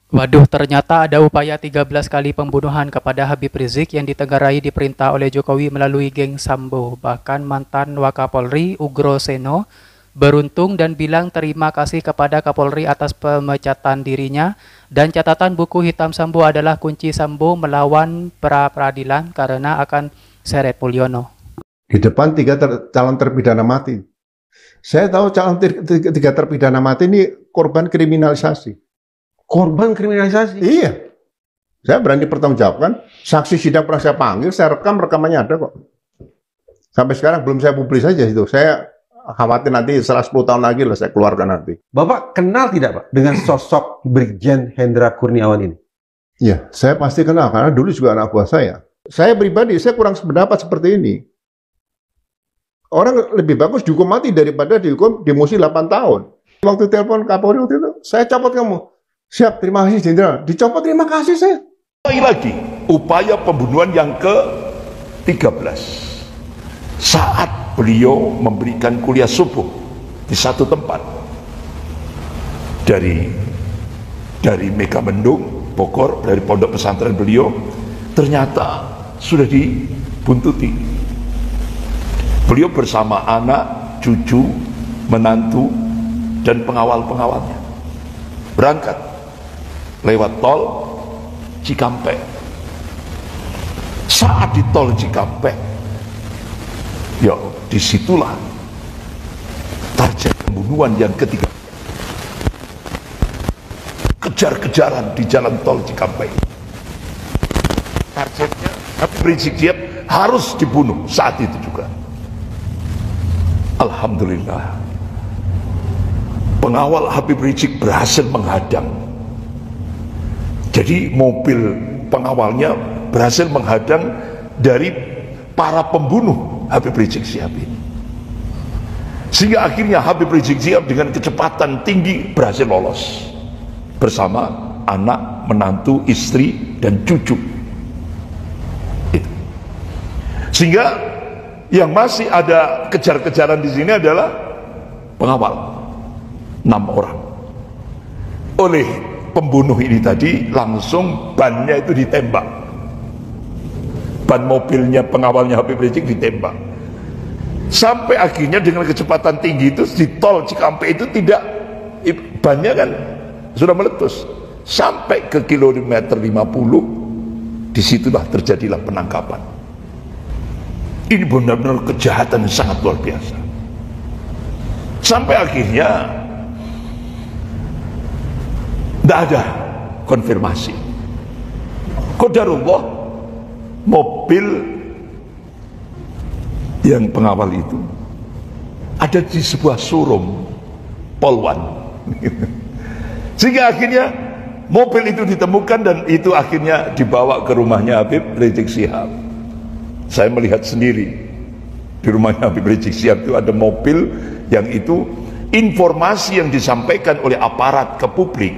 Waduh, ternyata ada upaya 13 kali pembunuhan kepada Habib Rizik yang ditengarai diperintah oleh Jokowi melalui geng Sambo. Bahkan mantan Wakapolri Ugro Seno beruntung dan bilang terima kasih kepada Kapolri atas pemecatan dirinya, dan catatan buku hitam Sambo adalah kunci Sambo melawan pra-peradilan karena akan seret Mulyono. Di depan calon terpidana mati. Saya tahu tiga terpidana mati ini korban kriminalisasi. Korban kriminalisasi? Iya. Saya berani pertanggungjawabkan. Saksi sidang pernah saya panggil, saya rekam, rekamannya ada kok. Sampai sekarang belum saya publis saja itu. Saya khawatir nanti setelah 10 tahun lagi lah saya keluarkan nanti. Bapak kenal tidak Pak dengan sosok Brigjen Hendra Kurniawan ini? Iya, saya pasti kenal karena dulu juga anak buah saya. Saya pribadi, saya kurang sependapat seperti ini. Orang lebih bagus dihukum mati daripada dihukum demosi 8 tahun. Waktu telepon Kapolri waktu itu, saya copot kamu. Siap, terima kasih Jenderal. Dicopot, terima kasih saya. Lagi, upaya pembunuhan yang ke-13. Saat beliau memberikan kuliah subuh di satu tempat. Dari Megamendung, Bogor, dari pondok pesantren beliau, ternyata sudah dibuntuti. Beliau bersama anak, cucu, menantu, dan pengawal-pengawalnya berangkat lewat tol Cikampek. Saat di tol Cikampek, ya disitulah target pembunuhan yang ketiga. Kejar-kejaran di jalan tol Cikampek. Targetnya Habib Rizik Syihab harus dibunuh saat itu juga. Alhamdulillah, pengawal Habib Rizik berhasil menghadang. Jadi mobil pengawalnya berhasil menghadang dari para pembunuh Habib Rizik Syihab ini. Sehingga akhirnya Habib Rizik Syihab dengan kecepatan tinggi berhasil lolos bersama anak, menantu, istri, dan cucu. Itu. Sehingga yang masih ada kejar-kejaran di sini adalah pengawal 6 orang. Oleh pembunuh ini tadi langsung bannya itu ditembak. Ban mobilnya pengawalnya Habib Rizik ditembak. Sampai akhirnya dengan kecepatan tinggi itu di tol Cikampek itu tidak, bannya kan sudah meletus sampai ke kilometer 50. Disitulah terjadilah penangkapan. Ini benar-benar kejahatan yang sangat luar biasa. Sampai akhirnya tidak ada konfirmasi. Qadarullah, mobil yang pengawal itu ada di sebuah showroom Polwan. Sehingga akhirnya mobil itu ditemukan dan itu akhirnya dibawa ke rumahnya Habib Rizik Syihab. Saya melihat sendiri di rumahnya Habib Rizik Syihab itu ada mobil yang itu informasi yang disampaikan oleh aparat ke publik,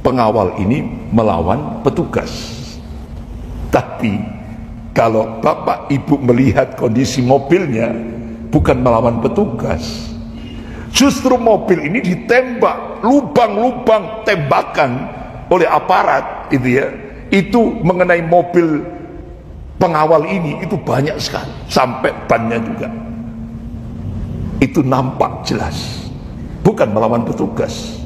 pengawal ini melawan petugas. Tapi kalau bapak ibu melihat kondisi mobilnya, bukan melawan petugas, justru mobil ini ditembak, lubang-lubang tembakan oleh aparat itu ya, itu mengenai mobil pengawal ini itu banyak sekali, sampai bannya juga. Itu nampak jelas, bukan melawan petugas.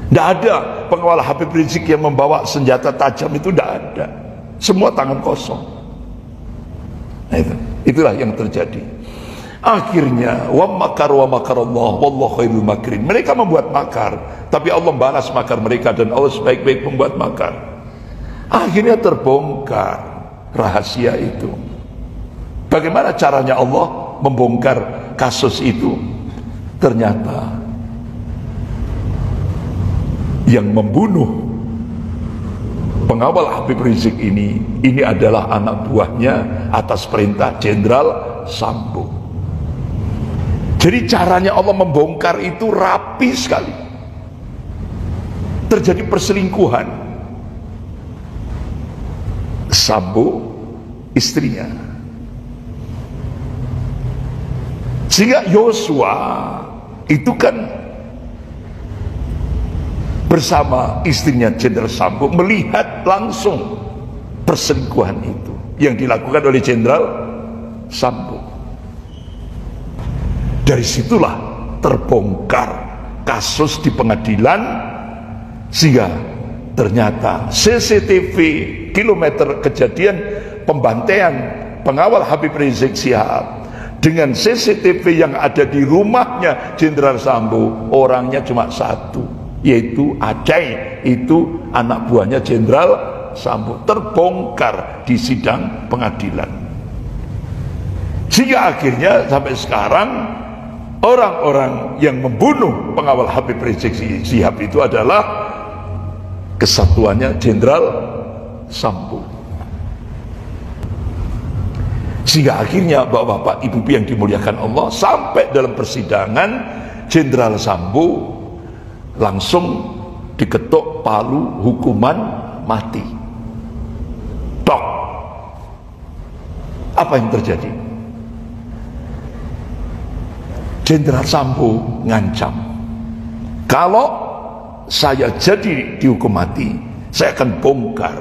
Tidak ada pengawal Habib Rizik yang membawa senjata tajam, itu tidak ada. Semua tangan kosong. Nah itulah yang terjadi. Akhirnya wa makar wa makarallah wallahu khairul makirin. Mereka membuat makar, tapi Allah balas makar mereka dan Allah sebaik-baik membuat makar. Akhirnya terbongkar rahasia itu. Bagaimana caranya Allah membongkar kasus itu? Ternyata yang membunuh pengawal Habib Rizik ini adalah anak buahnya atas perintah Jenderal Sambo. Jadi caranya Allah membongkar itu rapi sekali. Terjadi perselingkuhan. Sambo istrinya, sehingga Yosua itu kan bersama istrinya Jenderal Sambo melihat langsung perselingkuhan itu yang dilakukan oleh Jenderal Sambo. Dari situlah terbongkar kasus di pengadilan, sehingga ternyata CCTV kilometer kejadian pembantaian pengawal Habib Rizik Syihab dengan CCTV yang ada di rumahnya Jenderal Sambo, orangnya cuma satu, yaitu Acai, itu anak buahnya Jenderal Sambo, terbongkar di sidang pengadilan. Sehingga akhirnya sampai sekarang orang-orang yang membunuh pengawal Habib Rizik Syihab itu adalah kesatuannya Jenderal Sambo. Sehingga akhirnya bapak-bapak, ibu-ibu yang dimuliakan Allah, sampai dalam persidangan Jenderal Sambo langsung diketok palu hukuman mati. Tok. Apa yang terjadi? Jenderal Sambo ngancam, kalau saya jadi dihukum mati, saya akan bongkar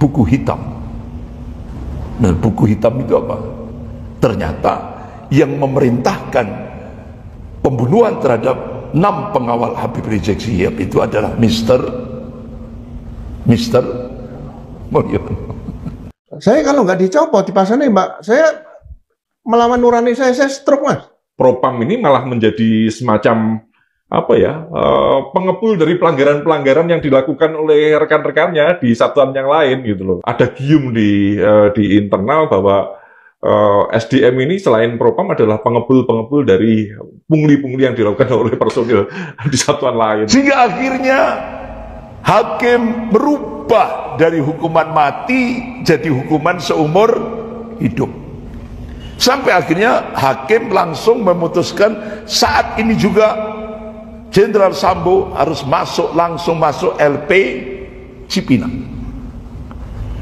buku hitam. Nah, buku hitam itu apa? Ternyata yang memerintahkan pembunuhan terhadap 6 pengawal Habib Rizik Syihab itu adalah Mister Mulyono. Saya kalau nggak dicopot di pasar Mbak, saya melawan nurani saya stroke, Mas. Propam ini malah menjadi semacam pengepul dari pelanggaran-pelanggaran yang dilakukan oleh rekan-rekannya di satuan yang lain gitu loh. Ada gium di internal bahwa SDM ini selain Propam adalah pengepul-pengepul dari pungli-pungli yang dilakukan oleh personil di satuan lain. Sehingga akhirnya hakim merubah dari hukuman mati jadi hukuman seumur hidup. Sampai akhirnya hakim langsung memutuskan saat ini juga Jenderal Sambo harus langsung masuk LP Cipinang.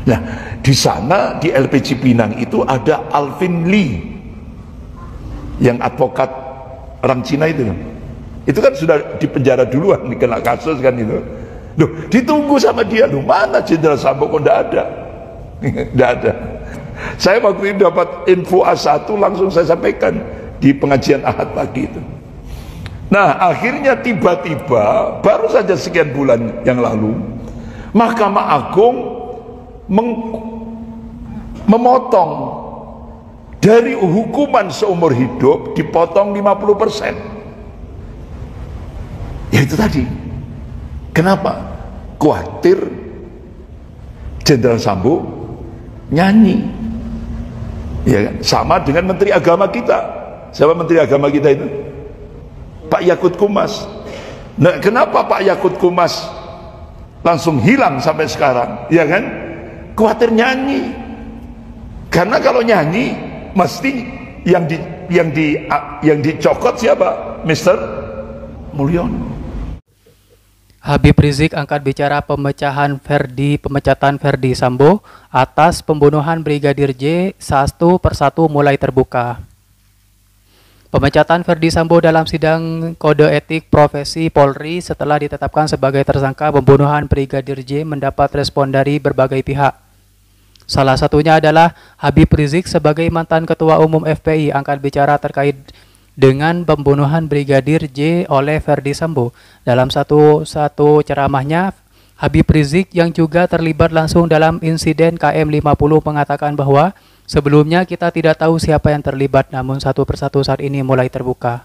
Nah, di sana di LP Cipinang itu ada Alvin Lee, yang advokat orang Cina itu. Itu kan sudah dipenjara duluan, dikena kasus kan itu. Loh, ditunggu sama dia. Loh, mana Jenderal Sambo kok enggak ada? Enggak ada. Saya waktu itu dapat info A1, langsung saya sampaikan di pengajian Ahad pagi itu. Nah, akhirnya tiba-tiba baru saja sekian bulan yang lalu Mahkamah Agung memotong dari hukuman seumur hidup, dipotong 50%. Ya itu tadi. Kenapa? Khawatir Jenderal Sambo nyanyi. Ya, sama dengan Menteri Agama kita. Siapa Menteri Agama kita itu? Pak Yakut Kumas. Nah, kenapa Pak Yakut Kumas langsung hilang sampai sekarang? Ya kan? Khawatir nyanyi. Karena kalau nyanyi mesti yang dicokot siapa? Mister Mulyono. Habib Rizik angkat bicara pemecatan Verdi Sambo atas pembunuhan Brigadir J satu persatu mulai terbuka. Pemecatan Verdi Sambo dalam sidang kode etik profesi Polri setelah ditetapkan sebagai tersangka pembunuhan Brigadir J mendapat respon dari berbagai pihak. Salah satunya adalah Habib Rizik sebagai mantan Ketua Umum FPI angkat bicara terkait dengan pembunuhan Brigadir J oleh Verdi Sambo. Dalam satu ceramahnya, Habib Rizik yang juga terlibat langsung dalam insiden KM50 mengatakan bahwa sebelumnya kita tidak tahu siapa yang terlibat, namun satu persatu saat ini mulai terbuka.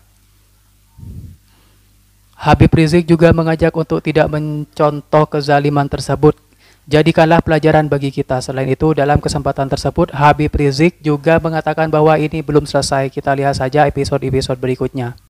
Habib Rizik juga mengajak untuk tidak mencontoh kezaliman tersebut. Jadikanlah pelajaran bagi kita. Selain itu, dalam kesempatan tersebut, Habib Rizik juga mengatakan bahwa ini belum selesai. Kita lihat saja episode-episode berikutnya.